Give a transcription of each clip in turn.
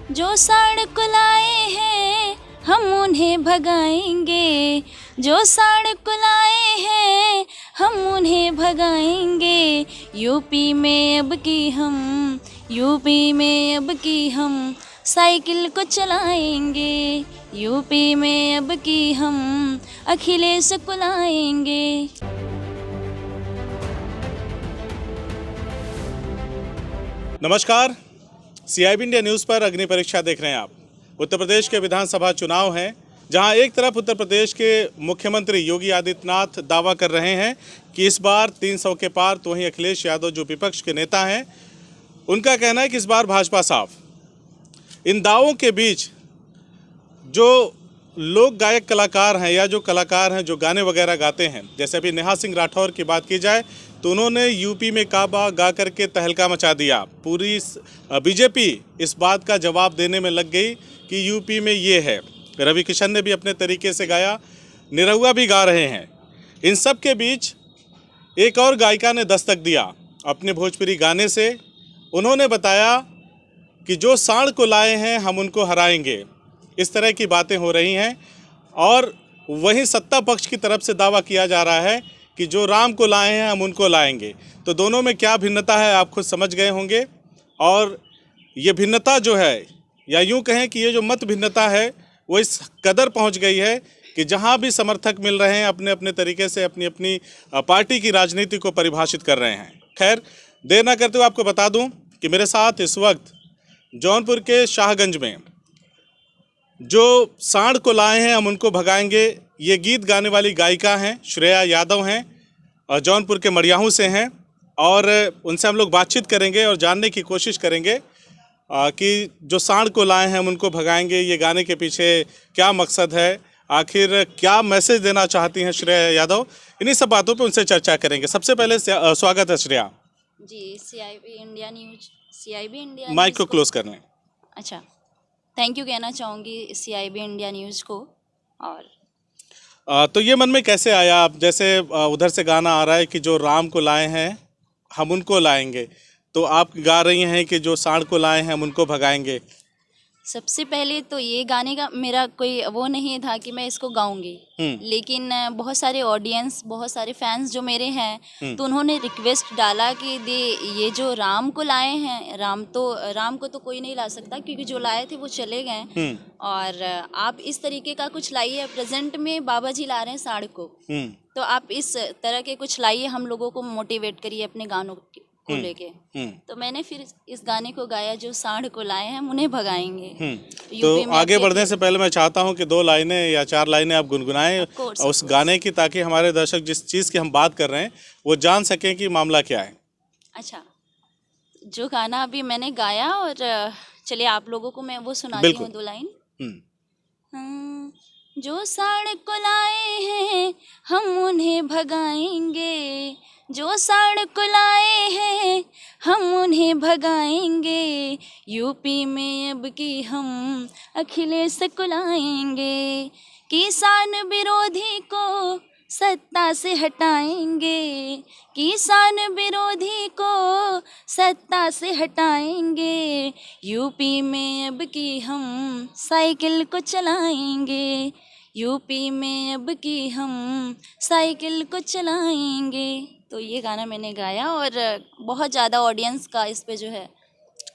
जो साड़ को लाए हैं हम उन्हें भगाएंगे, जो साड़ को लाए हैं हम उन्हें भगाएंगे। यूपी में अब की हम, यूपी में अब की हम साइकिल को चलाएंगे, यूपी में अब की हम अखिलेश को लाएंगे। नमस्कार, CIB इंडिया न्यूज़ पर अग्नि परीक्षा देख रहे हैं आप। उत्तर प्रदेश के विधानसभा चुनाव हैं, जहां एक तरफ उत्तर प्रदेश के मुख्यमंत्री योगी आदित्यनाथ दावा कर रहे हैं कि इस बार 300 के पार, तो वहीं अखिलेश यादव जो विपक्ष के नेता हैं उनका कहना है कि इस बार भाजपा साफ। इन दावों के बीच जो लोक गायक कलाकार हैं या जो कलाकार हैं जो गाने वगैरह गाते हैं, जैसे अभी नेहा सिंह राठौर की बात की जाए तो उन्होंने यूपी में काबा गा करके तहलका मचा दिया। पूरी बीजेपी इस बात का जवाब देने में लग गई कि यूपी में ये है। रवि किशन ने भी अपने तरीके से गाया, निरहुआ भी गा रहे हैं। इन सब के बीच एक और गायिका ने दस्तक दिया अपने भोजपुरी गाने से। उन्होंने बताया कि जो साड़ को लाए हैं हम उनको हराएंगे। इस तरह की बातें हो रही हैं और वहीं सत्ता पक्ष की तरफ से दावा किया जा रहा है कि जो राम को लाए हैं हम उनको लाएंगे। तो दोनों में क्या भिन्नता है आप खुद समझ गए होंगे। और ये भिन्नता जो है, या यूँ कहें कि ये जो मत भिन्नता है, वो इस कदर पहुंच गई है कि जहां भी समर्थक मिल रहे हैं अपने अपने तरीके से अपनी अपनी पार्टी की राजनीति को परिभाषित कर रहे हैं। खैर, देर ना करते हुए आपको बता दूं कि मेरे साथ इस वक्त जौनपुर के शाहगंज में जो साड़ को लाए हैं हम उनको भगाएंगे, ये गीत गाने वाली गायिका हैं श्रेया यादव हैं और जौनपुर के मड़ियाहू से हैं। और उनसे हम लोग बातचीत करेंगे और जानने की कोशिश करेंगे कि जो साड़ को लाए हैं हम उनको भगाएंगे, ये गाने के पीछे क्या मकसद है, आखिर क्या मैसेज देना चाहती हैं श्रेया यादव। इन्हीं सब बातों पे उनसे चर्चा करेंगे। सबसे पहले स्वागत है Shreya ji. CIB India news, CIB India mic को क्लोज कर लें। अच्छा, थैंक यू कहना चाहूँगी CIB इंडिया न्यूज़ को। और तो ये मन में कैसे आया, आप जैसे उधर से गाना आ रहा है कि जो राम को लाए हैं हम उनको लाएंगे, तो आप गा रही हैं कि जो साड़ को लाए हैं हम उनको भगाएंगे। सबसे पहले तो ये गाने का मेरा कोई वो नहीं था कि मैं इसको गाऊंगी, लेकिन बहुत सारे ऑडियंस, बहुत सारे फैंस जो मेरे हैं, तो उन्होंने रिक्वेस्ट डाला कि ये जो राम को लाए हैं, राम को तो कोई नहीं ला सकता क्योंकि जो लाए थे वो चले गए, और आप इस तरीके का कुछ लाइए। प्रेजेंट में बाबा जी ला रहे हैं साड़ को, तो आप इस तरह के कुछ लाइए, हम लोगों को मोटिवेट करिए अपने गानों को लेके। तो मैंने फिर इस गाने को गाया, जो साड़ को लाए हैं हम उन्हें भगाएंगे। तो आगे बढ़ने से पहले मैं चाहता हूं कि 2 लाइनें या 4 लाइनें आप गुनगुनाएं उस गाने की, ताकि हमारे दर्शक जिस चीज़ की हम बात कर रहे हैं वो जान सकें कि मामला क्या है। अच्छा, जो गाना अभी मैंने गाया, और चलिए आप लोगों को मैं वो सुनाती हूँ 2 लाइन। जो साड़ को लाए हैं हम उन्हें भगाएंगे, जो साड़ को लाए हैं हम उन्हें भगाएंगे। यूपी में अब की हम अखिलेश को लाएंगे, किसान विरोधी को सत्ता से हटाएंगे, किसान विरोधी को सत्ता से हटाएंगे। यूपी में अब की हम साइकिल को चलाएंगे, यूपी में अब की हम साइकिल को चलाएंगे। तो ये गाना मैंने गाया और बहुत ज़्यादा ऑडियंस का इस पे जो है,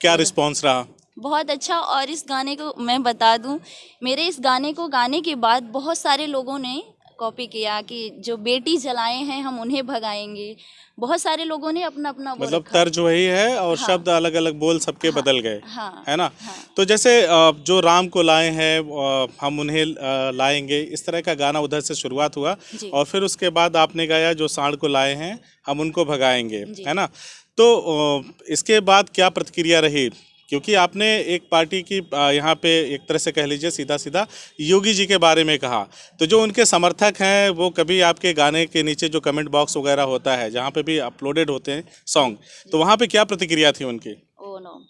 क्या रिस्पॉन्स रहा? बहुत अच्छा। और इस गाने को मैं बता दूं, मेरे इस गाने को गाने के बाद बहुत सारे लोगों ने कॉपी किया कि जो बेटी जलाए हैं हम उन्हें भगाएंगे। बहुत सारे लोगों ने अपना अपना मतलब तर्ज वही है और हाँ, शब्द अलग अलग बोल सबके बदल गए, हाँ, है ना? हाँ। तो जैसे जो राम को लाए हैं हम उन्हें लाएंगे, इस तरह का गाना उधर से शुरुआत हुआ और फिर उसके बाद आपने गाया जो साड़ को लाए हैं हम उनको भगाएंगे, है ना? तो इसके बाद क्या प्रतिक्रिया रही? क्योंकि आपने एक पार्टी की यहाँ पे एक तरह से कह लीजिए सीधा सीधा योगी जी के बारे में कहा, तो जो उनके समर्थक हैं वो कभी आपके गाने के नीचे जो कमेंट बॉक्स वगैरह होता है जहाँ पे भी अपलोडेड होते हैं सॉन्ग, तो वहाँ पे क्या प्रतिक्रिया थी उनकी? ओ नो,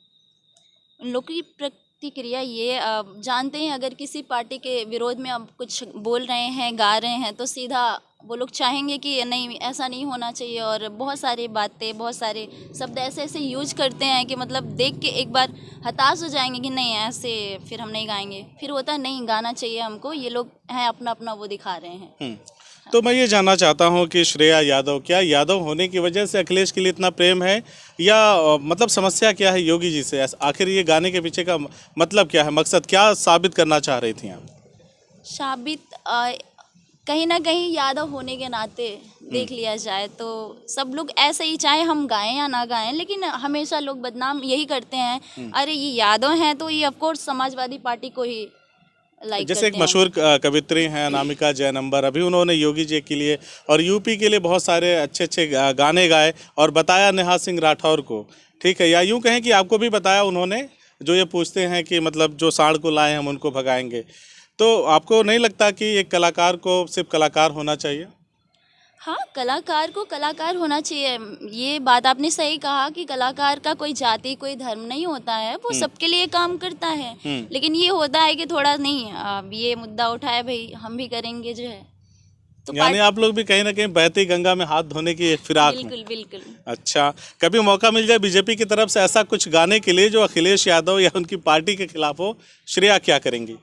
उन लोग की प्रतिक्रिया ये जानते हैं, अगर किसी पार्टी के विरोध में आप कुछ बोल रहे हैं, गा रहे हैं, तो सीधा वो लोग चाहेंगे कि नहीं ऐसा नहीं होना चाहिए, और बहुत सारी बातें, बहुत सारे शब्द ऐसे ऐसे यूज करते हैं कि मतलब देख के एक बार हताश हो जाएंगे कि नहीं ऐसे फिर हम नहीं गाएंगे, फिर होता है नहीं गाना चाहिए हमको, ये लोग हैं अपना अपना वो दिखा रहे हैं। तो मैं ये जानना चाहता हूँ कि श्रेया यादव, क्या यादव होने की वजह से अखिलेश के लिए इतना प्रेम है, या मतलब समस्या क्या है योगी जी से? आखिर ये गाने के पीछे का मतलब क्या है, मकसद क्या साबित करना चाह रही थी आप? साबित कहीं ना कहीं यादव होने के नाते देख लिया जाए तो सब लोग ऐसे ही, चाहे हम गाएं या ना गाएं, लेकिन हमेशा लोग बदनाम यही करते हैं, अरे ये यादव हैं तो ये ऑफकोर्स समाजवादी पार्टी को ही लाइक जैसे एक करते हैं। मशहूर कवित्री हैं अनामिका जयनंबर, अभी उन्होंने योगी जी के लिए और यूपी के लिए बहुत सारे अच्छे अच्छे गाने गाए और बताया नेहा सिंह राठौर को, ठीक है, या यूं कहें कि आपको भी बताया उन्होंने, जो ये पूछते हैं कि मतलब जो सांड को लाए हम उनको भगाएंगे। तो आपको नहीं लगता कि एक कलाकार को सिर्फ कलाकार होना चाहिए? हाँ, कलाकार को कलाकार होना चाहिए, ये बात आपने सही कहा कि कलाकार का कोई जाति कोई धर्म नहीं होता है, वो सबके लिए काम करता है। लेकिन ये होता है कि थोड़ा नहीं, अब ये मुद्दा उठाए भाई हम भी करेंगे जो है, तो यानी आप लोग भी कहीं ना कहीं बहती गंगा में हाथ धोने की फिराक में। बिल्कुल बिल्कुल। अच्छा, कभी मौका मिल जाए बीजेपी की तरफ से ऐसा कुछ गाने के लिए जो अखिलेश यादव या उनकी पार्टी के खिलाफ हो, श्रेया क्या करेंगी?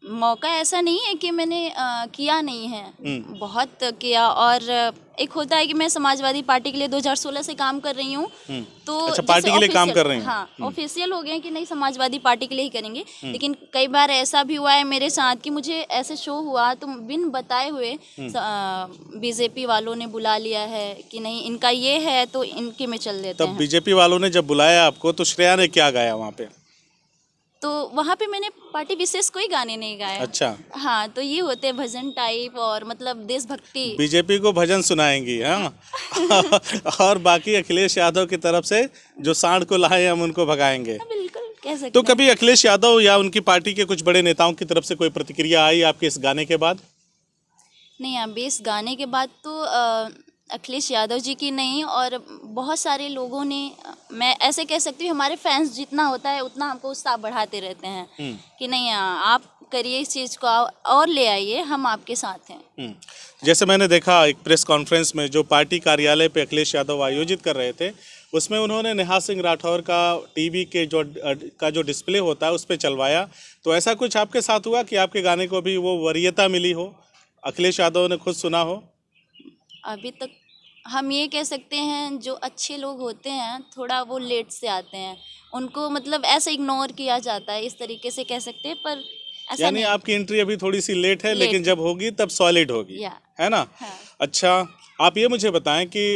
मौका ऐसा नहीं है कि मैंने किया नहीं है, बहुत किया, और एक होता है कि मैं समाजवादी पार्टी के लिए 2016 से काम कर रही हूँ, तो अच्छा, पार्टी के लिए काम कर रही हैं? हाँ, ऑफिशियल हो गए कि नहीं समाजवादी पार्टी के लिए ही करेंगे। लेकिन कई बार ऐसा भी हुआ है मेरे साथ कि मुझे ऐसे शो हुआ तो बिन बताए हुए बीजेपी वालों ने बुला लिया है कि नहीं इनका ये है तो इनके में चल देते तब हैं। बीजेपी वालों ने जब बुलाया आपको तो श्रेया ने क्या गाया वहाँ पे? तो वहाँ पे मैंने पार्टी विशेष कोई गाने नहीं गाए। अच्छा, हाँ, तो ये होते हैं भजन टाइप और मतलब देशभक्ति। बीजेपी को भजन सुनाएंगी, हाँ? और बाकी अखिलेश यादव की तरफ से जो सांड को लाए हम उनको भगाएंगे। बिल्कुल कह सकते तो हैं। कभी अखिलेश यादव या उनकी पार्टी के कुछ बड़े नेताओं की तरफ से कोई प्रतिक्रिया आई आपके इस गाने के बाद? नहीं, अब इस गाने के बाद तो अखिलेश यादव जी की नहीं, और बहुत सारे लोगों ने, मैं ऐसे कह सकती हूँ हमारे फैंस जितना होता है उतना हमको उत्साह बढ़ाते रहते हैं कि नहीं आप करिए इस चीज़ को और ले आइए, हम आपके साथ हैं। जैसे मैंने देखा एक प्रेस कॉन्फ्रेंस में जो पार्टी कार्यालय पे अखिलेश यादव आयोजित कर रहे थे, उसमें उन्होंने नेहा सिंह राठौर का टीवी के जो डिस्प्ले होता है उस पर चलवाया। तो ऐसा कुछ आपके साथ हुआ कि आपके गाने को भी वो वरीयता मिली हो, अखिलेश यादव ने खुद सुना हो? अभी तक हम ये कह सकते हैं जो अच्छे लोग होते हैं थोड़ा वो लेट से आते हैं, उनको मतलब ऐसे इग्नोर किया जाता है, इस तरीके से कह सकते हैं, पर ऐसा यानी नहीं। आपकी एंट्री अभी थोड़ी सी लेट है, लेकिन लेट जब होगी तब सॉलिड होगी, या है ना? हाँ। अच्छा, आप ये मुझे बताएं कि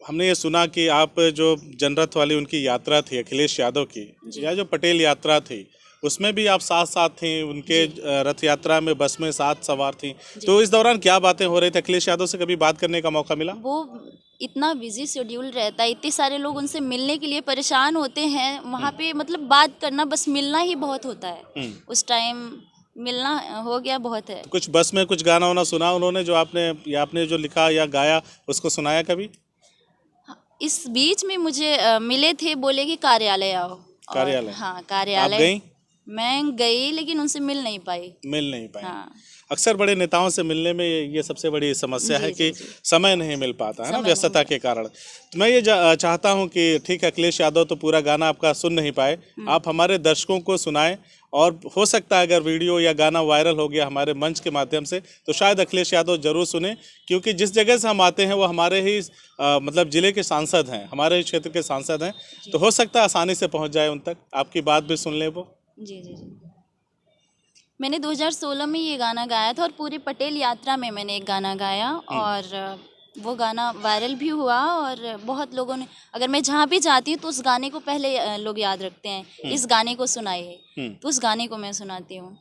हमने ये सुना कि आप जो जनरथ वाली उनकी यात्रा थी अखिलेश यादव की, या जो पटेल यात्रा थी, उसमें भी आप साथ साथ थी, उनके रथ यात्रा में बस में साथ सवार थी। तो इस दौरान क्या बातें हो रही थी? अखिलेश यादव से कभी बात करने का मौका मिला? वो इतना बिजी शेड्यूल रहता है, इतने सारे लोग उनसे मिलने के लिए परेशान होते हैं वहाँ पे, मतलब बात करना बस मिलना ही बहुत होता है, उस टाइम मिलना हो गया बहुत है। कुछ बस में कुछ गाना वाना सुना उन्होंने जो आपने जो लिखा या गाया उसको सुनाया कभी? इस बीच में मुझे मिले थे, बोले कि कार्यालय आओ। कार्यालय? हाँ, कार्यालय। आप गई? मैं गई लेकिन उनसे मिल नहीं पाई। मिल नहीं पाए? हाँ। अक्सर बड़े नेताओं से मिलने में ये सबसे बड़ी समस्या है कि जी। समय नहीं मिल पाता है ना, समय व्यस्तता के कारण। तो मैं ये चाहता हूँ कि ठीक है, अखिलेश यादव तो पूरा गाना आपका सुन नहीं पाए, आप हमारे दर्शकों को सुनाएं, और हो सकता है अगर वीडियो या गाना वायरल हो गया हमारे मंच के माध्यम से तो शायद अखिलेश यादव जरूर सुने, क्योंकि जिस जगह से हम आते हैं वो हमारे ही मतलब ज़िले के सांसद हैं, हमारे ही क्षेत्र के सांसद हैं, तो हो सकता है आसानी से पहुँच जाए उन तक, आपकी बात भी सुन लें वो। जी। मैंने 2016 में ये गाना गाया था, और पूरी पटेल यात्रा में मैंने एक गाना गाया, और वो गाना वायरल भी हुआ, और बहुत लोगों ने, अगर मैं जहाँ भी जाती हूँ तो उस गाने को पहले लोग याद रखते हैं, इस गाने को सुनाइए, तो उस गाने को मैं सुनाती हूँ।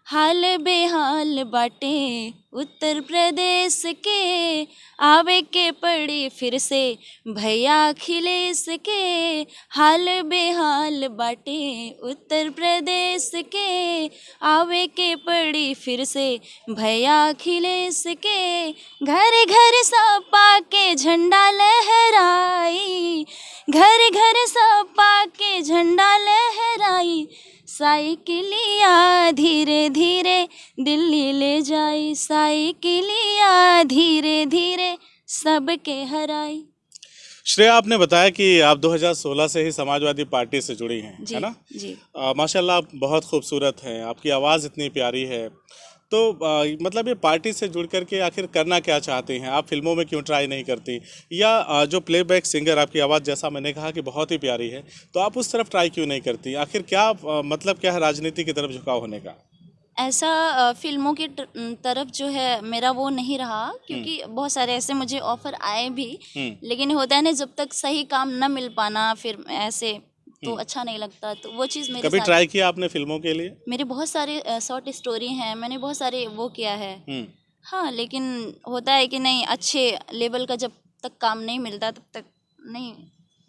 हाल बेहाल बाटे उत्तर प्रदेश के, आवे के पड़ी फिर से भैया अखिलेश के। हाल बेहाल बाटे उत्तर प्रदेश के, आवे के पड़ी फिर से भैया अखिलेश के। घर घर सपा के झंडा लहराई, घर घर सपा के झंडा लहराई, साइकिलिया धीरे धीरे दिल्ली ले जाई, साइकिलिया धीरे धीरे सबके हराई। श्रेया, आपने बताया कि आप 2016 से ही समाजवादी पार्टी से जुड़ी हैं, जी है ना? जी। माशाल्लाह आप बहुत खूबसूरत हैं, आपकी आवाज़ इतनी प्यारी है। तो मतलब ये पार्टी से जुड़ करके आखिर करना क्या चाहती हैं आप? फिल्मों में क्यों ट्राई नहीं करती, या जो प्लेबैक सिंगर, आपकी आवाज़ जैसा मैंने कहा कि बहुत ही प्यारी है, तो आप उस तरफ ट्राई क्यों नहीं करती? आखिर क्या मतलब क्या है राजनीति की तरफ झुकाव होने का? ऐसा फिल्मों की तरफ जो है मेरा वो नहीं रहा, क्योंकि बहुत सारे ऐसे मुझे ऑफर आए भी, लेकिन होता है ना, जब तक सही काम न मिल पाना फिर ऐसे तो अच्छा नहीं लगता, तो वो चीज़ मेरे कभी साथ। ट्राई किया आपने फिल्मों के लिए? मेरे बहुत सारे शॉर्ट स्टोरी हैं, मैंने बहुत सारे वो किया है। हाँ, लेकिन होता है कि नहीं, अच्छे लेवल का जब तक काम नहीं मिलता तब तक नहीं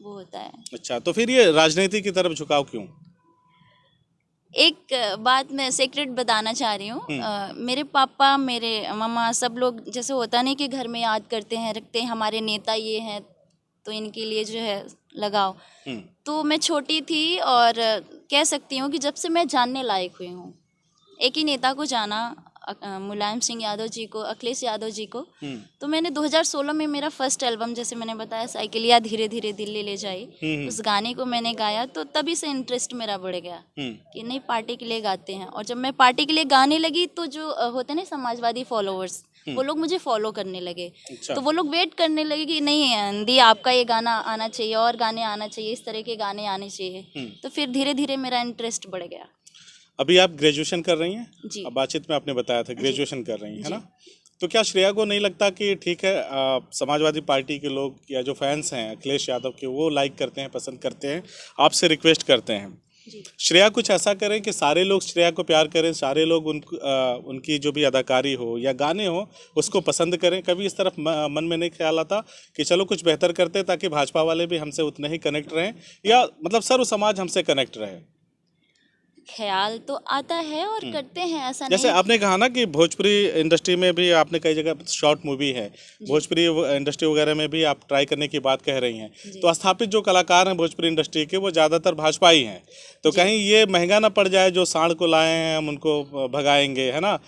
वो होता है। अच्छा, तो फिर ये राजनीति की तरफ झुकाव क्यों? एक बात मैं सीक्रेट बताना चाह रही हूँ। मेरे पापा, मेरे मम्मा, सब लोग जैसे होता नहीं कि घर में याद करते हैं, रखते हैं, हमारे नेता ये हैं तो इनके लिए जो है लगाओ। तो मैं छोटी थी और कह सकती हूँ कि जब से मैं जानने लायक हुई हूँ, एक ही नेता को जाना, मुलायम सिंह यादव जी को, अखिलेश यादव जी को। तो मैंने 2016 में मेरा फर्स्ट एल्बम, जैसे मैंने बताया, साइकिलिया धीरे धीरे दिल्ली ले जाई, उस गाने को मैंने गाया, तो तभी से इंटरेस्ट मेरा बढ़ गया कि नहीं, पार्टी के लिए गाते हैं। और जब मैं पार्टी के लिए गाने लगी तो जो होते हैं ना समाजवादी फॉलोअर्स, वो लोग मुझे फॉलो करने लगे। अच्छा। तो वो लोग वेट करने लगे कि नहीं दी, आपका ये गाना आना चाहिए, और गाने आना चाहिए, इस तरह के गाने आने चाहिए। तो फिर धीरे धीरे मेरा इंटरेस्ट बढ़ गया। अभी आप ग्रेजुएशन कर रही हैं? जी। अब बातचीत में आपने बताया था ग्रेजुएशन कर रही हैं, है ना? तो क्या श्रेया को नहीं लगता कि ठीक है, समाजवादी पार्टी के लोग या जो फैंस हैं अखिलेश यादव के, वो लाइक करते हैं, पसंद करते हैं, आपसे रिक्वेस्ट करते हैं, श्रेया कुछ ऐसा करें कि सारे लोग श्रेया को प्यार करें, सारे लोग उनकी जो भी अदाकारी हो या गाने हो उसको पसंद करें? कभी इस तरफ मन में नहीं ख्याल आता कि चलो कुछ बेहतर करते ताकि भाजपा वाले भी हमसे उतने ही कनेक्ट रहें, या मतलब सर्व समाज हमसे कनेक्ट रहे? ख्याल तो आता है और करते हैं, ऐसा जैसे नहीं। आपने कहा ना कि भोजपुरी इंडस्ट्री में भी आपने कई जगह शॉर्ट मूवी है, भोजपुरी इंडस्ट्री वगैरह में भी आप ट्राई करने की बात कह रही हैं, तो स्थापित जो कलाकार हैं भोजपुरी इंडस्ट्री के, वो ज़्यादातर भाजपाई हैं, तो कहीं ये महंगा ना पड़ जाए, जो सांड को लाए हैं हम उनको भगाएंगे, है ना?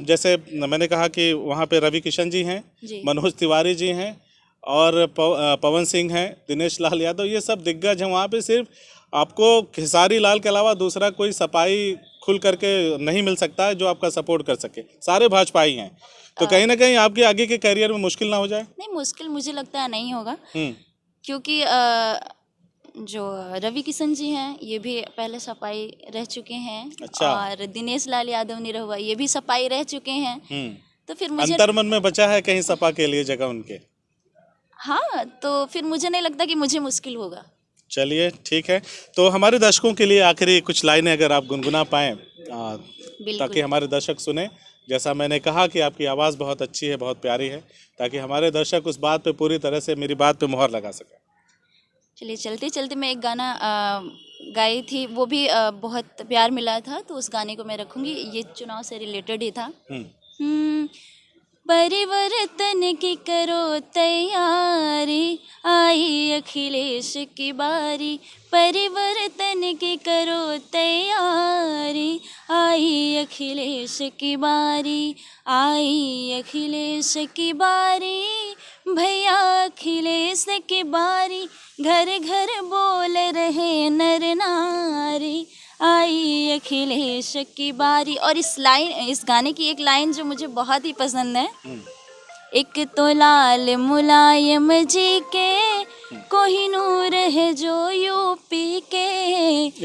जैसे मैंने कहा कि वहाँ पे रवि किशन जी हैं, मनोज तिवारी जी हैं, और पवन सिंह हैं, दिनेश लाल यादव, ये सब दिग्गज हैं। वहाँ पे सिर्फ आपको खेसारी लाल के अलावा दूसरा कोई सपाई खुल करके नहीं मिल सकता है जो आपका सपोर्ट कर सके, सारे भाजपाई हैं। तो कहीं ना कहीं आपके आगे के करियर में मुश्किल ना हो जाए? नहीं, मुश्किल मुझे लगता है नहीं होगा, क्योंकि जो रवि किशन जी हैं ये भी पहले सपाई रह चुके हैं। अच्छा। और दिनेश लाल यादव निरहुआ ये भी सपाई रह चुके हैं। तो फिर मुझे अंतर्मन में बचा है कहीं सपा के लिए जगह उनके? हाँ, तो फिर मुझे नहीं लगता कि मुझे मुश्किल होगा। चलिए ठीक है, तो हमारे दर्शकों के लिए आखिरी कुछ लाइनें अगर आप गुनगुना पाएँ ताकि हमारे दर्शक सुने। जैसा मैंने कहा कि आपकी आवाज़ बहुत अच्छी है, बहुत प्यारी है, ताकि हमारे दर्शक उस बात पे पूरी तरह से, मेरी बात पे मुहर लगा सकें। चलिए, चलते चलते मैं एक गाना गाई थी, वो भी बहुत प्यार मिला था, तो उस गाने को मैं रखूँगी। ये चुनाव से रिलेटेड ही था। परिवर्तन की करो तैयारी, आई अखिलेश की बारी, परिवर्तन की करो तैयारी, आई अखिलेश की बारी, आई अखिलेश की बारी, भैया अखिलेश की बारी, घर घर बोल रहे नर नारी, आई अखिलेश की बारी। और इस गाने की एक लाइन जो मुझे बहुत ही पसंद है, एक तो लाल मुलायम जी के, कोहिनूर है जो यूपी के,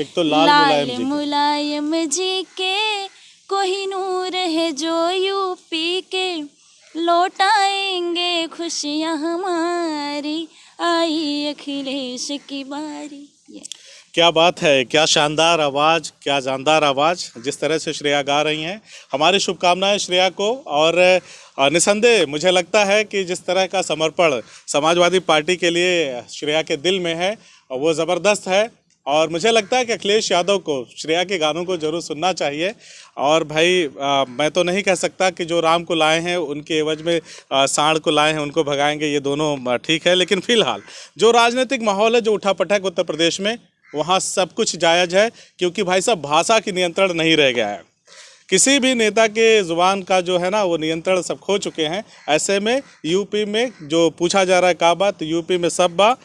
एक तो लाल मुलायम जी के, कोहिनूर है जो यूपी के, लौटाएंगे खुशियाँ हमारी, आई अखिलेश की बारी। क्या बात है, क्या शानदार आवाज़, क्या जानदार आवाज़, जिस तरह से श्रेया गा रही हैं। हमारी शुभकामनाएं श्रेया को। और निसंदेह मुझे लगता है कि जिस तरह का समर्पण समाजवादी पार्टी के लिए श्रेया के दिल में है वो ज़बरदस्त है। और मुझे लगता है कि अखिलेश यादव को श्रेया के गानों को ज़रूर सुनना चाहिए। और भाई मैं तो नहीं कह सकता कि जो राम को लाए हैं उनके एवज में सांड को लाए हैं उनको भगाएंगे, ये दोनों ठीक है। लेकिन फ़िलहाल जो राजनीतिक माहौल है, जो उठापटक उत्तर प्रदेश में, वहाँ सब कुछ जायज़ है, क्योंकि भाई साहब भाषा की नियंत्रण नहीं रह गया है। किसी भी नेता के ज़ुबान का जो है ना वो नियंत्रण सब खो चुके हैं। ऐसे में यूपी में जो पूछा जा रहा है काबा, तो यूपी में सब बा,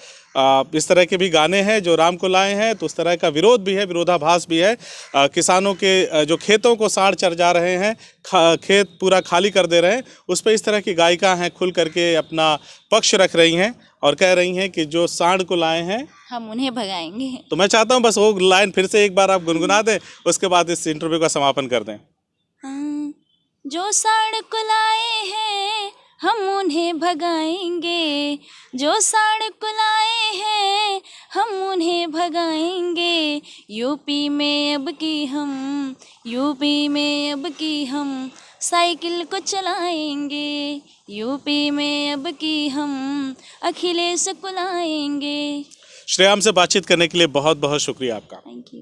इस तरह के भी गाने हैं जो राम को लाए हैं, तो उस तरह का विरोध भी है, विरोधाभास भी है। किसानों के जो खेतों को सांड चर जा रहे हैं, खेत पूरा खाली कर दे रहे हैं, उस पर इस तरह की गायिका हैं खुल करके अपना पक्ष रख रही हैं और कह रही हैं कि जो सांड को लाए हैं हम उन्हें भगाएंगे। तो मैं चाहता हूं बस वो लाइन फिर से एक बार आप गुनगुना दें, उसके बाद इस इंटरव्यू का समापन कर दें। जो सांड को लाए हैं हम उन्हें भगाएंगे, जो सांड को लाए हैं हम उन्हें भगाएंगे। यूपी में अब की हम साइकिल को चलाएंगे, यूपी में अब की हम अखिलेश को लाएंगे। श्रेयाम से बातचीत करने के लिए बहुत बहुत शुक्रिया आपका। Thank you.